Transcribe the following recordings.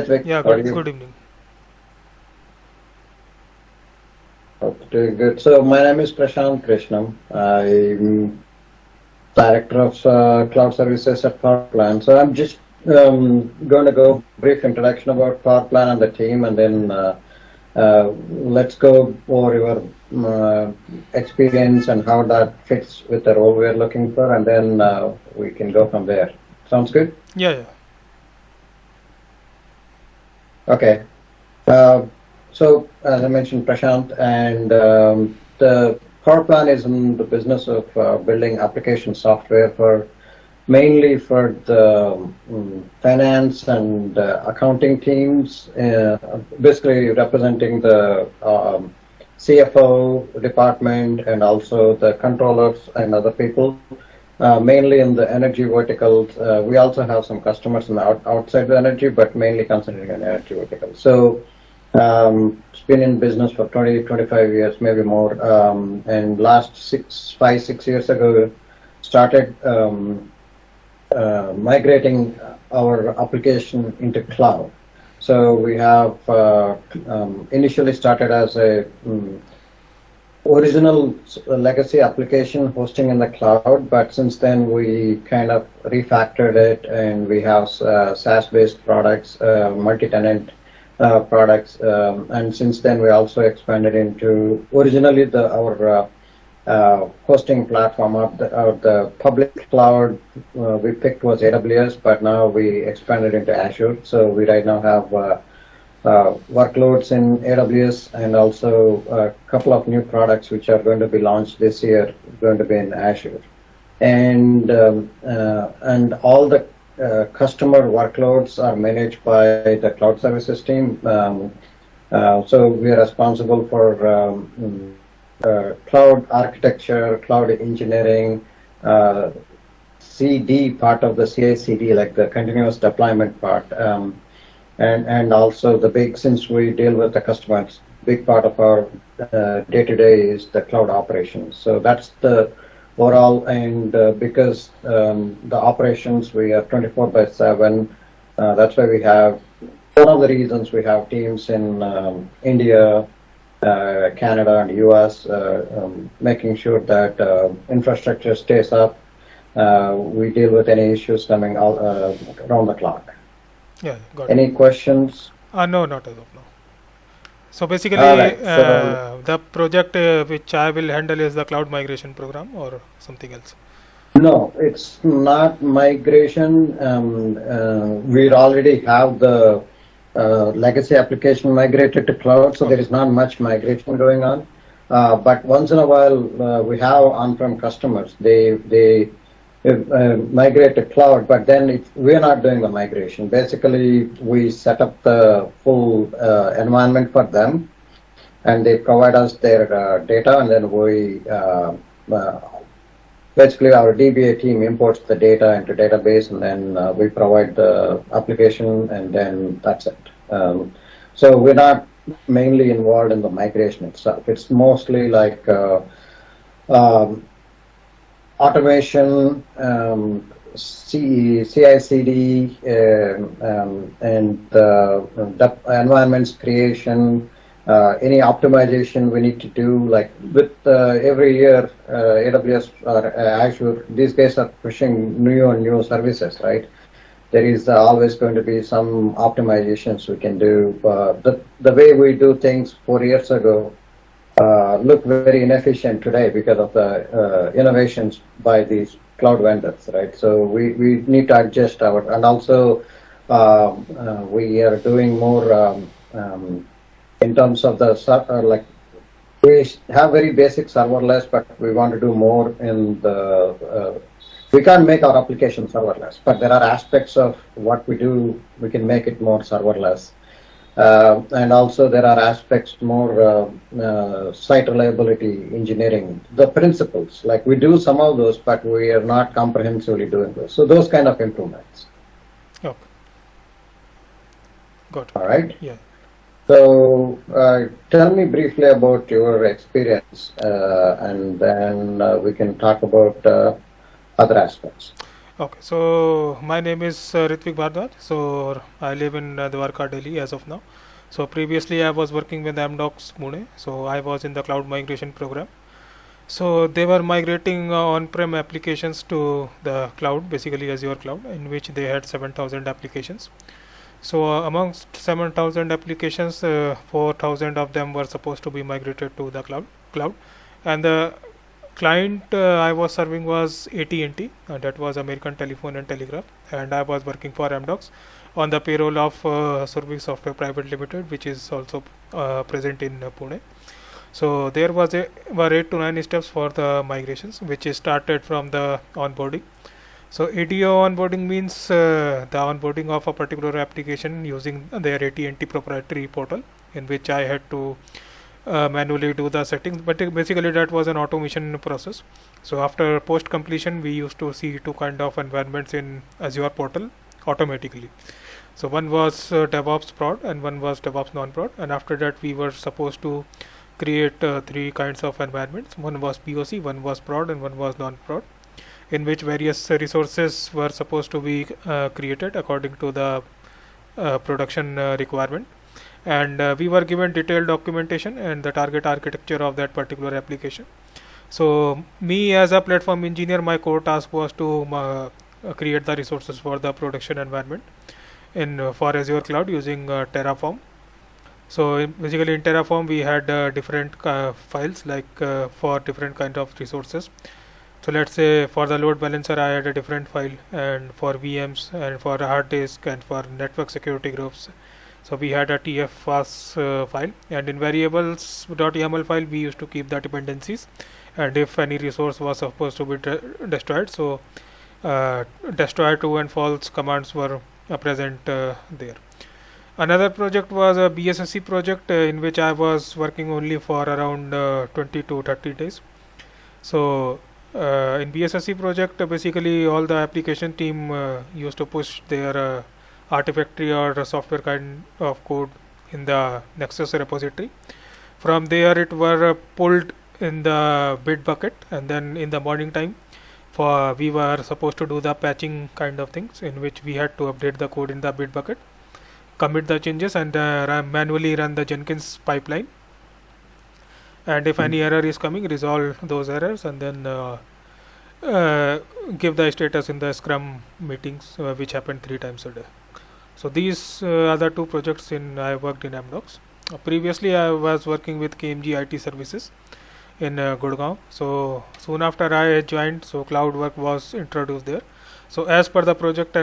Vic. Yeah, How are you? good evening. Hope doing good. So my name is Prashant Krishnam. I'm Director of Cloud Services at PowerPlan. So I'm just going to go brief introduction about PowerPlan and the team, and then let's go over your experience and how that fits with the role we're looking for, and then we can go from there. Sounds good? Yeah. Okay. So, as I mentioned, Prashant, and the PowerPlan is in the business of building application software for mainly for the finance and accounting teams, basically representing the CFO department and also the controllers and other people. Mainly in the energy verticals. We also have some customers in the outside the energy, but mainly concentrating on energy verticals. So it's been in business for 20, 25 years, maybe more. And last 5, 6 years ago, started migrating our application into cloud. So we have initially started as a original legacy application hosting in the cloud, but since then we kind of refactored it, and we have SaaS-based products, multi-tenant products, and since then we also expanded into originally our hosting platform of the public cloud we picked was AWS, but now we expanded into Azure. So we right now have workloads in AWS, and also a couple of new products which are going to be launched this year, going to be in Azure. And all the customer workloads are managed by the cloud services team. So we are responsible for cloud architecture, cloud engineering, CD part of the CI/CD, like the continuous deployment part. And also the big, since we deal with the customers, big part of our day-to-day is the cloud operations. So that's the overall, and because the operations, we are 24/7, that's why we have, one of the reasons we have teams in India, Canada and US, making sure that infrastructure stays up. We deal with any issues coming out around the clock. Yeah, got Any questions? No, not as of now. So basically, Right, so the project which I will handle is the cloud migration program or something else? no, it's not migration. We already have the legacy application migrated to cloud, so there is not much migration going on. But once in a while, we have on-prem customers. They migrate to cloud, but then we're not doing the migration. Basically, we set up the full environment for them, and they provide us their data, and then we basically our DBA team imports the data into database, and then we provide the application, and then that's it. So we're not mainly involved in the migration itself. It's mostly like automation, CI/CD, and environments creation, any optimization we need to do. Like with every year, AWS or Azure, these guys are pushing new and new services, right? There is always going to be some optimizations we can do. The way we do things 4 years ago look very inefficient today because of the innovations by these cloud vendors, right? So we need to adjust our, and also we are doing more in terms of the like we have very basic serverless, but we want to do more in the. We can't make our application serverless, but there are aspects of what we do, we can make it more serverless. And also there are aspects more site reliability engineering, the principles, like we do some of those, but we are not comprehensively doing those. So those kind of improvements. Okay. Got it. All right. Yeah. So tell me briefly about your experience, and then we can talk about other aspects. Okay, so my name is Ritvik Bhardwaj. So I live in Dwarka, Delhi as of now. So previously I was working with Amdocs Pune. So I was in the cloud migration program. So they were migrating on-prem applications to the cloud, basically Azure cloud, in which they had 7,000 applications. So amongst 7,000 applications, 4,000 of them were supposed to be migrated to the cloud, and the client I was serving was AT&T, that was American Telephone and Telegraph, and I was working for Amdocs on the payroll of Survey Software Private Limited, which is also present in Pune. So there were 8 to 9 steps for the migrations, which is started from the onboarding. So ADO onboarding means the onboarding of a particular application using their AT&T proprietary portal, in which I had to manually do the settings, but basically that was an automation process. So after post completion, we used to see two kind of environments in Azure portal automatically. So one was DevOps prod and one was DevOps non-prod, and after that we were supposed to create three kinds of environments. One was POC, one was prod, and one was non-prod, in which various resources were supposed to be created according to the production requirement. And we were given detailed documentation and the target architecture of that particular application. So me as a platform engineer, my core task was to create the resources for the production environment in for Azure cloud using Terraform. So basically in Terraform we had different files like for different kind of resources. So let's say for the load balancer I had a different file, and for VMs and for hard disk and for network security groups. So we had a tfas file, and in variables.yaml file we used to keep the dependencies, and if any resource was supposed to be destroyed, so destroy true and false commands were present there. Another project was a BSSC project in which I was working only for around 20 to 30 days. So in BSSC project, basically all the application team used to push their Artifactory or software kind of code in the Nexus repository. From there it were pulled in the bit bucket, and then in the morning time we were supposed to do the patching kind of things, in which we had to update the code in the bit bucket, commit the changes, and manually run the Jenkins pipeline, and if any error is coming, resolve those errors, and then give the status in the Scrum meetings, which happened 3 times a day. So these are the two projects I worked in Amdocs. Previously I was working with KMG IT services in Gurgaon. So soon after I joined, so cloud work was introduced there. So as per the project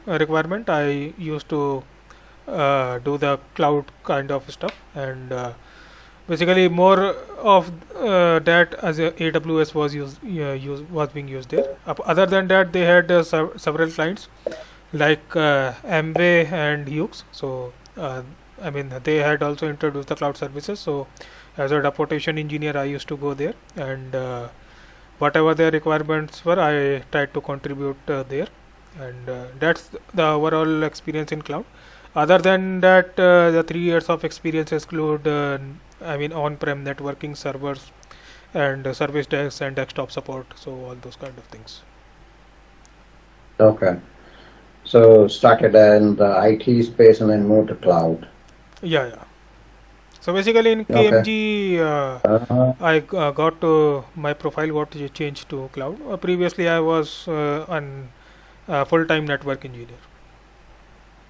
requirement, I used to do the cloud kind of stuff, and basically more of that as AWS was being used there. Other than that, they had several clients like Amway and Hughes. So I mean they had also introduced the cloud services. So as a deportation engineer, I used to go there, and whatever their requirements were, I tried to contribute there, and that's the overall experience in cloud. Other than that, the 3 years of experience include I mean on-prem networking, servers, and service desk and desktop support. So all those kind of things. Okay. So started in the IT space and then moved to cloud. Yeah. So basically in KMG, I got my profile got changed to cloud. Previously I was an full-time network engineer.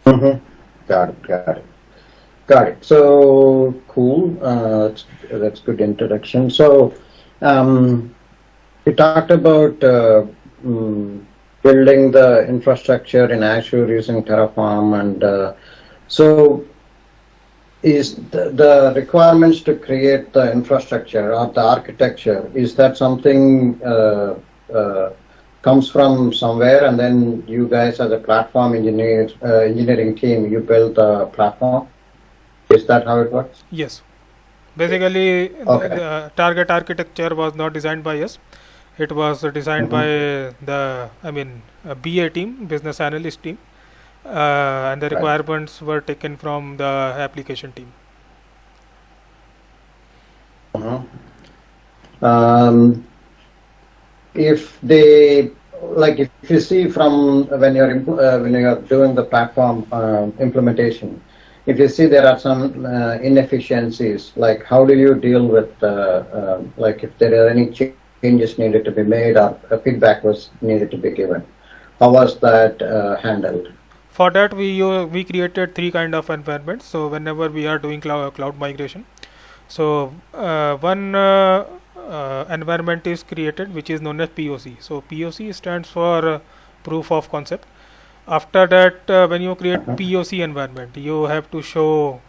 Mm-hmm. Got it. So cool. That's good introduction. So you talked about building the infrastructure in Azure using Terraform, and so is the requirements to create the infrastructure or the architecture, is that something comes from somewhere, and then you guys as a platform engineering team, you build the platform? Is that how it works? Yes. Basically, the target architecture was not designed by us. It was designed by the BA team, business analyst team, and the requirements were taken from the application team. If they like if you see from when you're doing the platform implementation, if you see there are some inefficiencies, like how do you deal with like if there are any changes needed to be made or feedback was needed to be given? How was that handled? For that, we created three kind of environments. So whenever we are doing cloud migration, so one environment is created which is known as POC. So POC stands for proof of concept. After that, when you create Uh-huh. POC environment, you have to show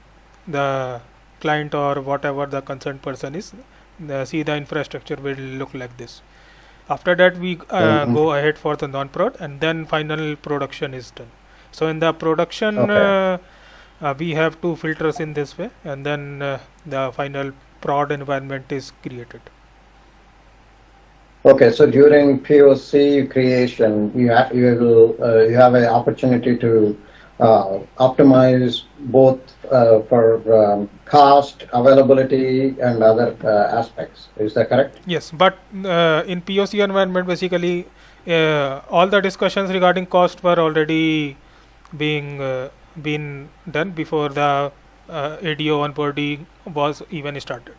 the client or whatever the concerned person is. See the infrastructure will look like this. After that, we Mhm. go ahead for the non-prod, and then final production is done. So in the production, Okay. we have two filters in this way, and then the final prod environment is created. Okay, so during POC creation, you have an opportunity to optimize both for cost, availability, and other aspects. Is that correct? Yes, but in POC environment, basically, all the discussions regarding cost were already been done before the ADO onboarding was even started.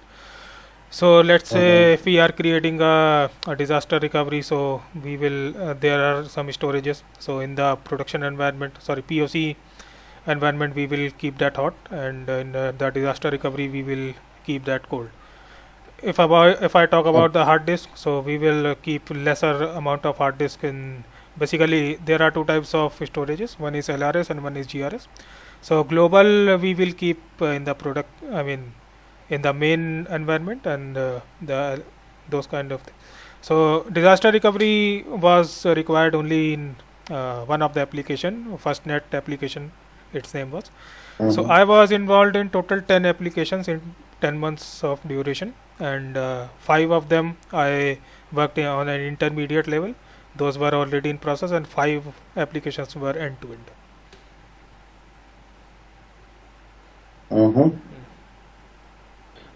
So let's Mm-hmm. say if we are creating a disaster recovery, so we will there are some storages. So in the production environment, sorry, POC environment, we will keep that hot, and in the disaster recovery, we will keep that cold. If I talk about the hard disk, so we will keep lesser amount of hard disk in. Basically, there are two types of storages. One is LRS and one is GRS. So global we will keep in the product. I mean, in the main environment and the those kind of things. So disaster recovery was required only in one of the application, FirstNet application, its name was. So Mm-hmm. I was involved in total 10 applications in 10 months of duration, and five of them I worked on an intermediate level. Those were already in process, and five applications were end to end. Mm-hmm.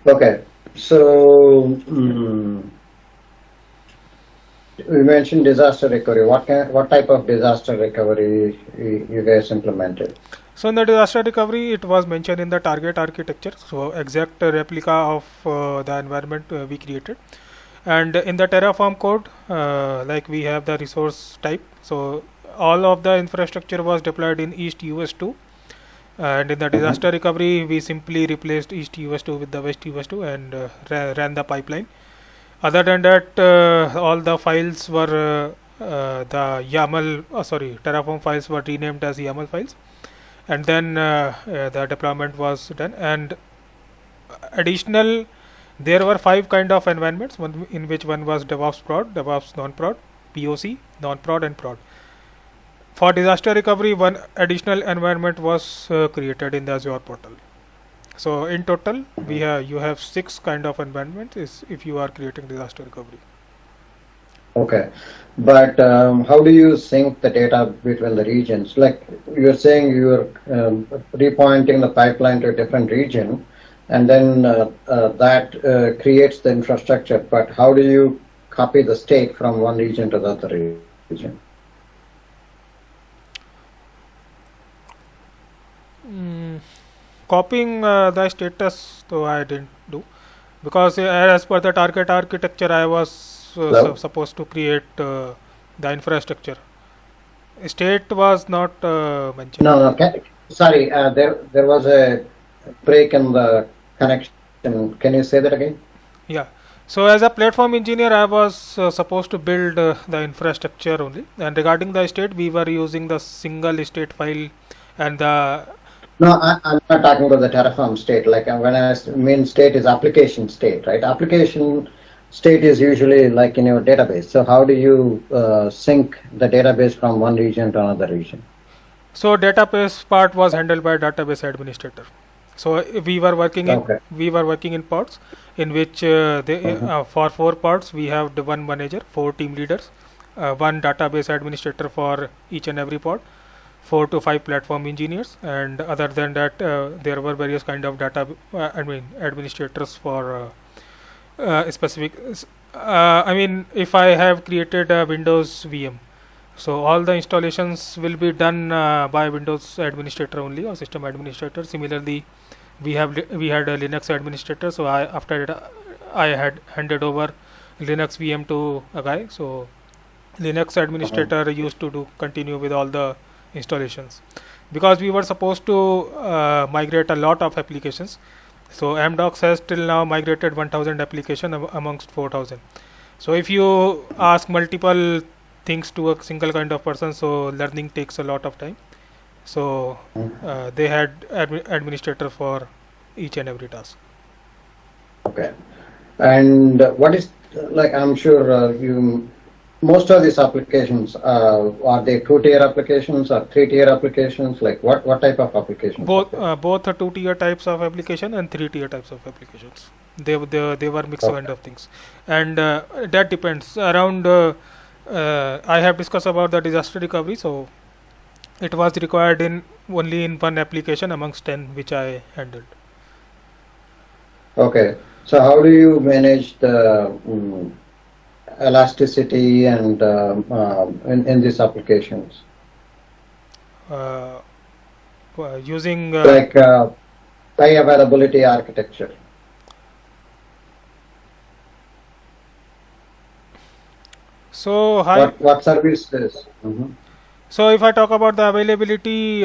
Okay, so we mentioned disaster recovery. What type of disaster recovery you guys implemented? So in the disaster recovery, it was mentioned in the target architecture. So exact replica of the environment we created, and in the Terraform code, like we have the resource type. So all of the infrastructure was deployed in East US2, and in the Mm-hmm. disaster recovery, we simply replaced East US2 with the West US2 and ran the pipeline. Other than that, all the files were the YAML, sorry, Terraform files were renamed as YAML files, and then the deployment was done. And additional, there were five kind of environments, one in which one was DevOps prod, DevOps non-prod, POC, non-prod, and prod. For disaster recovery, one additional environment was created in the Azure portal. So in total, we have you have six kind of environments is if you are creating disaster recovery. Okay, but how do you sync the data between the regions? Like you're saying, you're repointing the pipeline to a different region, and then that creates the infrastructure. But how do you copy the state from one region to the other region? Mm, Copying the status, though I didn't do, because as per the target architecture, I was Hello? supposed to create the infrastructure. State was not mentioned. No, no. Sorry, there was a break in the connection. Can you say that again? Yeah. So as a platform engineer, I was supposed to build the infrastructure only. And regarding the state, we were using the single state file and the No, I'm not talking about the Terraform state. Like when I mean state is application state, right? Application state is usually like in your database. So how do you sync the database from one region to another region? so database part was handled by database administrator. So Okay. we were working in pods in which Mhm. for four pods we have the one manager, four team leaders, one database administrator for each and every pod, four to five platform engineers, and other than that there were various kind of administrators for specific. I mean, if I have created a Windows VM, So all the installations will be done by Windows administrator only or system administrator. Similarly, we had a Linux administrator. So after it, I had handed over Linux VM to a guy. So Linux administrator used to continue with all the installations, because we were supposed to migrate a lot of applications. So Amdocs has till now migrated 1000 application amongst 4000. So if you ask multiple things to a single kind of person, so learning takes a lot of time. So they had administrator for each and every task. Okay. And what is, like, I'm sure most of these applications, are they 2-tier applications or 3-tier applications? Like what type of applications? Both are 2-tier types of application and 3-tier types of applications. They were mixed kind of things, and that depends. Around I have discussed about the disaster recovery, so it was required in only in one application amongst 10 which I handled. Okay, so how do you manage the elasticity and in these applications? Using like high availability architecture. So what service is? So if I talk about the availability,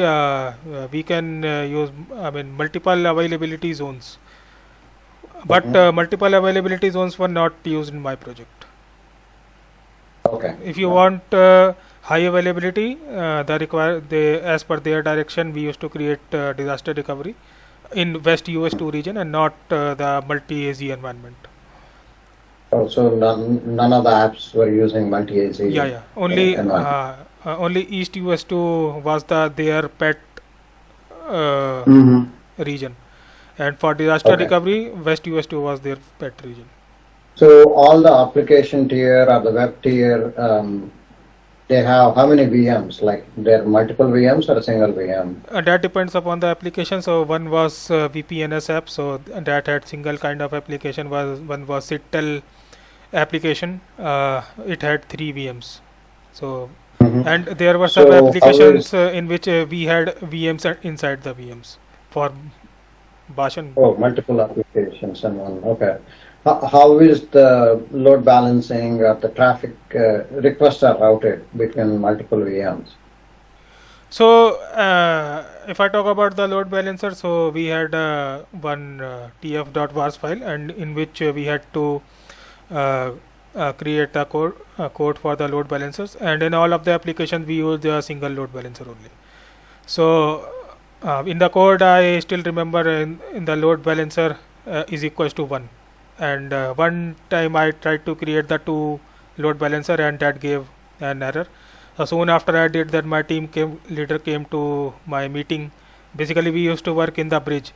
we can use multiple availability zones, but multiple availability zones were not used in my project. Okay. If you want high availability, as per their direction, we used to create disaster recovery in West US2 region and not the multi-AZ environment. Oh, so none of the apps were using multi-AZ. Yeah. Only East US2 was their pet region, and for disaster recovery, West US2 was their pet region. So all the application tier or the web tier, they have how many VMs? Like there are multiple VMs or a single VM? That depends upon the application. So one was VPNS app, so that had single kind of application. One was Sittel application. It had 3 VMs. So and there were some applications in which we had VMs inside the VMs for Bash and multiple applications and one. Okay. How is the load balancing or the traffic requests are routed between multiple VMs? So if I talk about the load balancer, so we had one tf.vars file, and in which we had to create a code for the load balancers, and in all of the applications we use a single load balancer only. So in the code I still remember in the load balancer is equals to 1. And one time I tried to create the 2 load balancer, and that gave an error. Soon after I did that, my team leader came to my meeting. Basically we used to work in the bridge.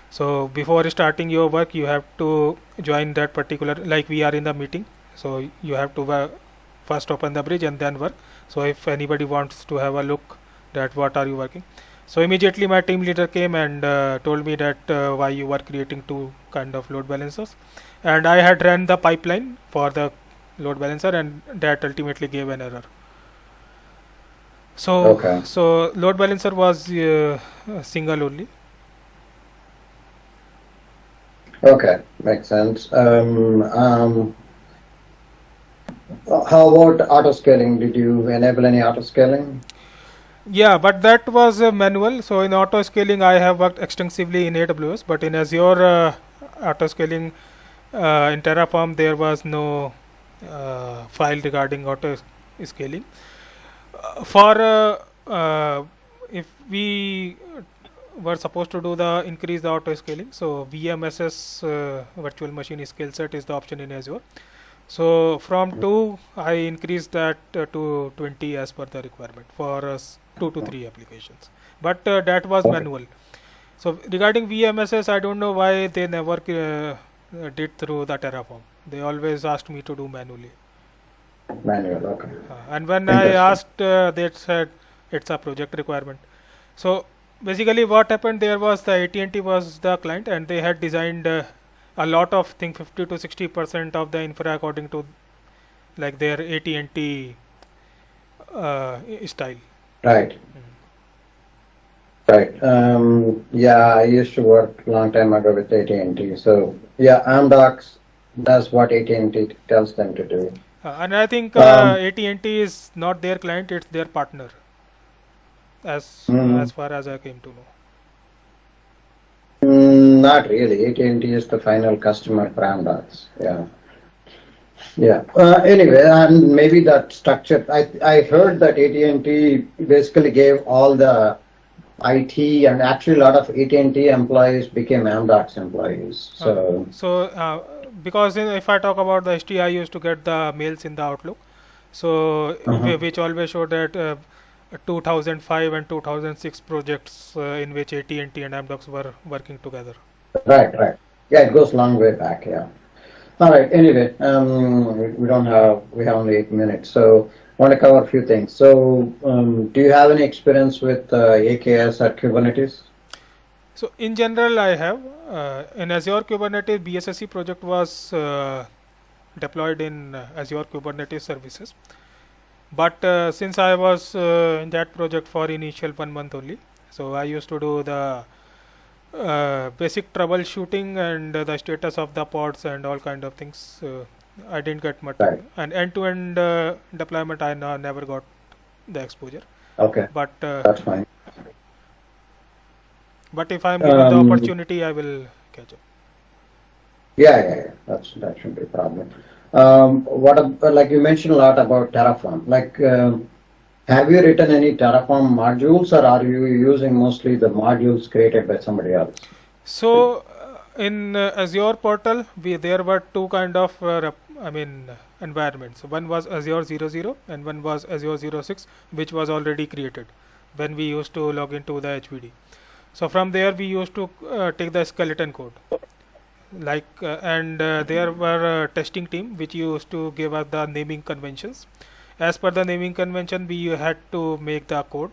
So before starting your work, you have to join that particular, like we are in the meeting. So you have to first open the bridge and then work. So if anybody wants to have a look that what are you working. So immediately my team leader came and told me that why you were creating 2 kind of load balancers, and I had ran the pipeline for the load balancer, and that ultimately gave an error. So so load balancer was single only. Okay, makes sense. How about auto scaling? Did you enable any auto scaling? Yeah, but that was manual. So in auto scaling, I have worked extensively in AWS, but in Azure auto scaling in Terraform, there was no file regarding auto scaling. If we were supposed to do increase the auto scaling, so VMSS virtual machine scale set is the option in Azure. So from 2, I increased that to 20 as per the requirement for 2 to 3 applications. But that was manual. So regarding VMSS, I don't know why they never did through the Terraform. They always asked me to do manually. Manual, okay. And when I asked, they said it's a project requirement. So basically what happened there was the AT&T was the client, and they had designed a lot of things, 50 to 60% of the infra according to like their AT&T style. Right. Right. Yeah, I used to work a long time ago with AT&T. So yeah, Amdocs does what AT&T tells them to do. And I think Um, AT&T is not their client; it's their partner, mm, as far as I came to know. Not really. AT&T is the final customer for Amdocs. Yeah. Yeah. Anyway, and maybe that structure. I heard that AT&T basically gave all the IT, and actually a lot of AT&T employees became Amdocs employees. Because if I talk about the HT, I used to get the mails in the Outlook, so Uh-huh. which always showed that 2005 and 2006 projects in which AT&T and Amdocs were working together. Right, right. Yeah, it goes long way back. Yeah. All right. Anyway, we have only 8 minutes, so I want to cover a few things. So, do you have any experience with AKS or Kubernetes? So in general, I have in Azure Kubernetes BSSE project was deployed in Azure Kubernetes services. But since I was in that project for initial 1 month only, so I used to do the basic troubleshooting and the status of the pods and all kind of things. I didn't get much, Right. and end-to-end deployment I never got the exposure. Okay, But that's fine. if I am given the opportunity, I will catch up. Yeah. That shouldn't be a problem. Like you mentioned a lot about Terraform. Like, have you written any Terraform modules, or are you using mostly the modules created by somebody else? So in Azure portal, there were two kind of environments. One was Azure 00 and one was Azure 06, which was already created when we used to log into the HVD. So from there we used to take the skeleton code, and there were a testing team which used to give us the naming conventions. As per the naming convention, we had to make the code,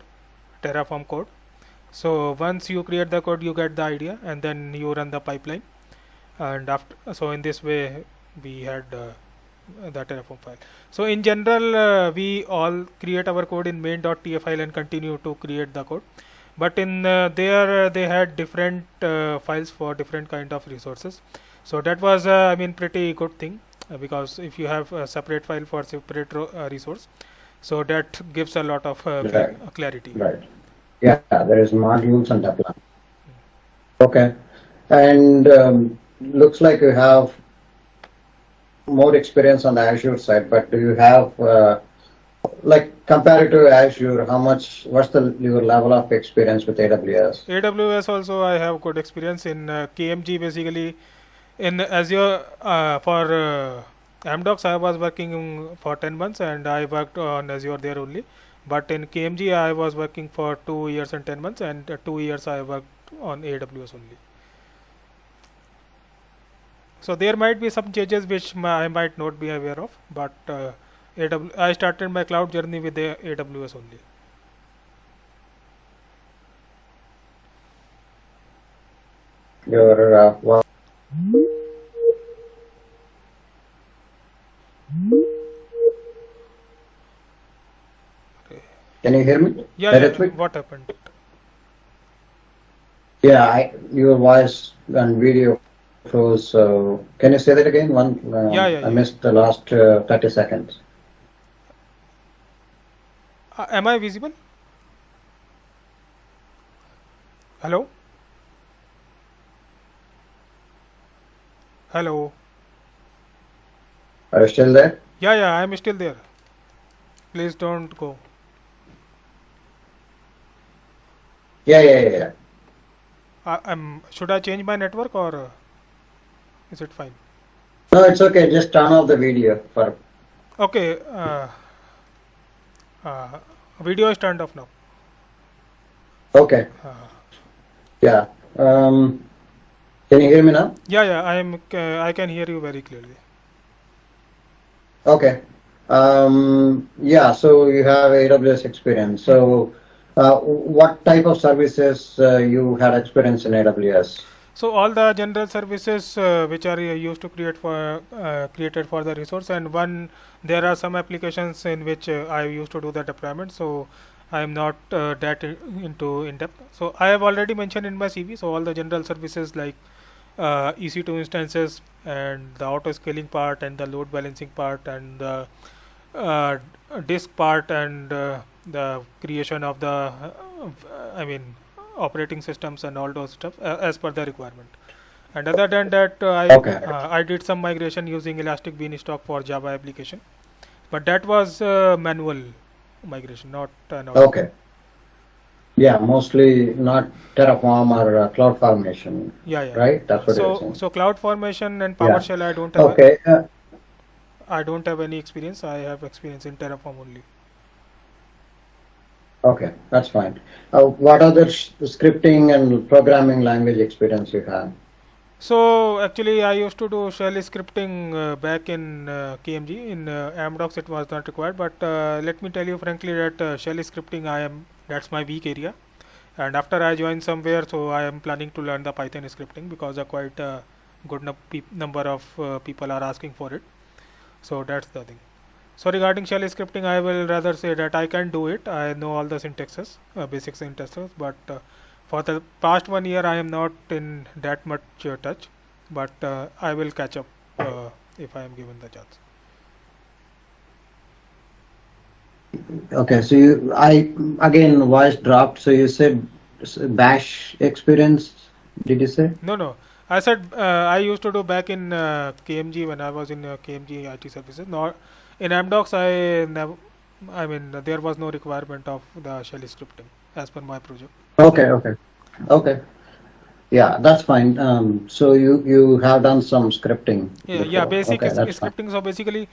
Terraform code. So once you create the code, you get the idea, and then you run the pipeline. And so in this way, we had the Terraform file. So in general, we all create our code in main.tf file and continue to create the code. But in there, they had different files for different kind of resources. So that was, pretty good thing, because if you have a separate file for separate resource, so that gives a lot of clarity. Right. Yeah, there is modules and deployment. Okay. And looks like you have more experience on the Azure side, but do you have, like, compared to Azure, what's your level of experience with AWS? AWS also I have good experience in KMG. Basically in Azure for Amdocs I was working for 10 months and I worked on Azure there only. But in KMG I was working for 2 years and 10 months, and 2 years I worked on AWS only. So there might be some changes which I might not be aware of, but I started my cloud journey with the AWS only. Well, can you hear me? Yeah. What happened? Yeah, your voice and video froze. So can you say that again? I missed the last 30 seconds. Am I visible? Hello? Hello? Are you still there? Yeah, I am still there. Please don't go. Yeah. Should I change my network or is it fine? No, it's okay. Just turn off the video for. Okay. Video is turned off now. Okay. Yeah. Can you hear me now? Yeah. I can hear you very clearly. Okay. Yeah. So you have AWS experience. So what type of services you had experience in AWS? So all the general services which are used to created for the resource, and one there are some applications in which I used to do the deployment. So I am not that into in depth. So I have already mentioned in my CV. So all the general services like EC2 instances and the auto scaling part and the load balancing part and the uh, disk part and the creation of the I mean operating systems and all those stuff as per the requirement. And other than that, Okay. I did some migration using Elastic Beanstalk for Java application, but that was manual migration, not Okay. Yeah, mostly not Terraform or CloudFormation, yeah, yeah. right? That's what you're So saying. so cloud formation and Yeah. PowerShell Okay. I don't have any experience. I have experience in Terraform only. Okay, that's fine. What other scripting and programming language experience you have? So actually, I used to do shell scripting back in KMG. In Amdocs, it was not required. But let me tell you frankly that shell scripting, that's my weak area. And after I joined somewhere, so I am planning to learn the Python scripting because a quite good number of people are asking for it. So that's the thing. So regarding shell scripting, I will rather say that I can do it. I know all the syntaxes, basic syntaxes, but for the past 1 year, I am not in that much touch. But I will catch up if I am given the chance. Okay, so again, voice dropped. So you said Bash experience, did you say? No, no. I said I used to do back in KMG when I was in KMG IT services. Not in Amdocs. I never. I mean, there was no requirement of the shell scripting as per my project. Okay, okay, okay. Yeah, that's fine. So you have done some scripting Yeah, before. basic Okay, that's fine. scripting. So basically,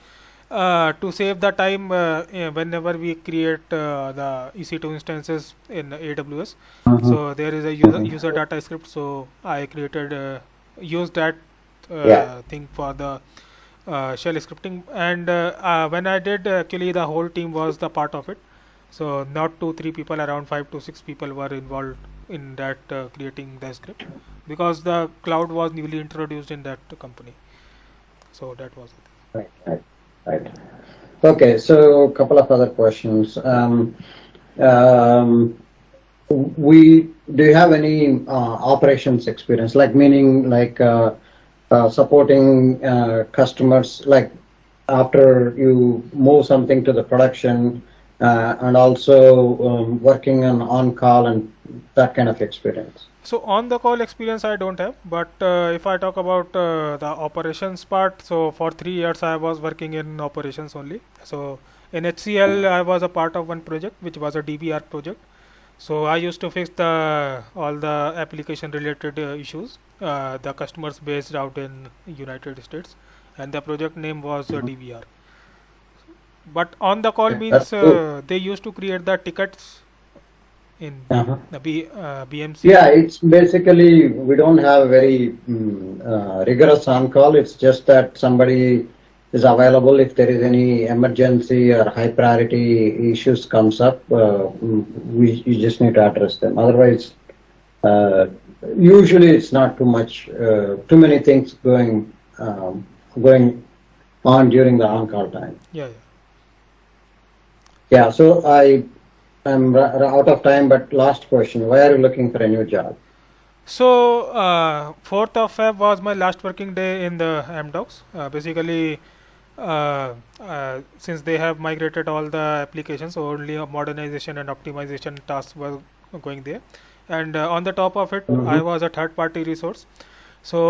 to save the time whenever we create the EC2 instances in AWS, Mm-hmm. so there is a Mm-hmm. user data script. So I created used that Yeah. thing for the shell scripting, and when I did, actually the whole team was the part of it. So not 2 3 people, around 5 to 6 people were involved in that creating the script because the cloud was newly introduced in that company. So that was it. Right, right, right. Okay, so a couple of other questions. Um, do you have any operations experience, like meaning like supporting customers, like after you move something to the production, and also working on call and that kind of experience? So on the call experience I don't have, but if I talk about the operations part, so for 3 years I was working in operations only. So in HCL I was a part of one project which was a DBR project. So I used to fix the all the application related issues. The customers based out in United States, and the project name was Mhm. DBR. But on the call Okay, that's means cool. they used to create the tickets in Uh-huh. the BMC. Yeah, it's basically we don't have very rigorous on call. It's just that somebody is available if there is any emergency or high priority issues comes up. We you just need to address them. Otherwise, uh, usually it's not too many things going on during the on call time. Yeah, yeah. Yeah, so I'm out of time. But last question: why are you looking for a new job? So 4th of Feb was my last working day in the Amdocs. Basically, since they have migrated all the applications, so only a modernization and optimization tasks were going there. And on the top of it, I Mm-hmm. was a third-party resource. So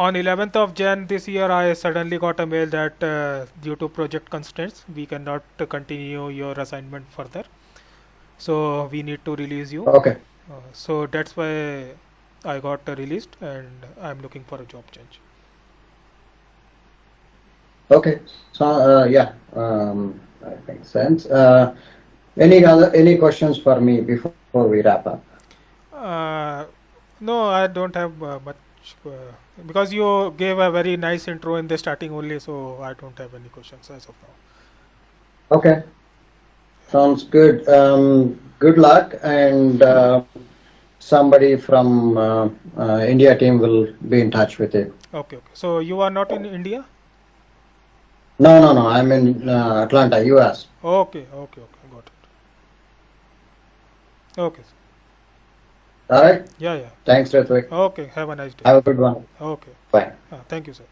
on 11th of Jan this year, I suddenly got a mail that due to project constraints, we cannot continue your assignment further. So we need to release you. Okay. So that's why I got released, and I'm looking for a job change. Okay. So yeah, that makes sense. Any questions for me before we wrap up? Uh, no, I don't have much because you gave a very nice intro in the starting only, so I don't have any questions as of now. Okay. Sounds good. Good luck, and somebody from India team will be in touch with you. Okay, okay. So you are not in India? No. I'm in Atlanta, US. Okay, okay, okay. Got it. Okay. All right. Yeah, yeah. Thanks, Ritvik. Okay. Have a nice day. Have a good one. Okay. Bye. Thank you, sir.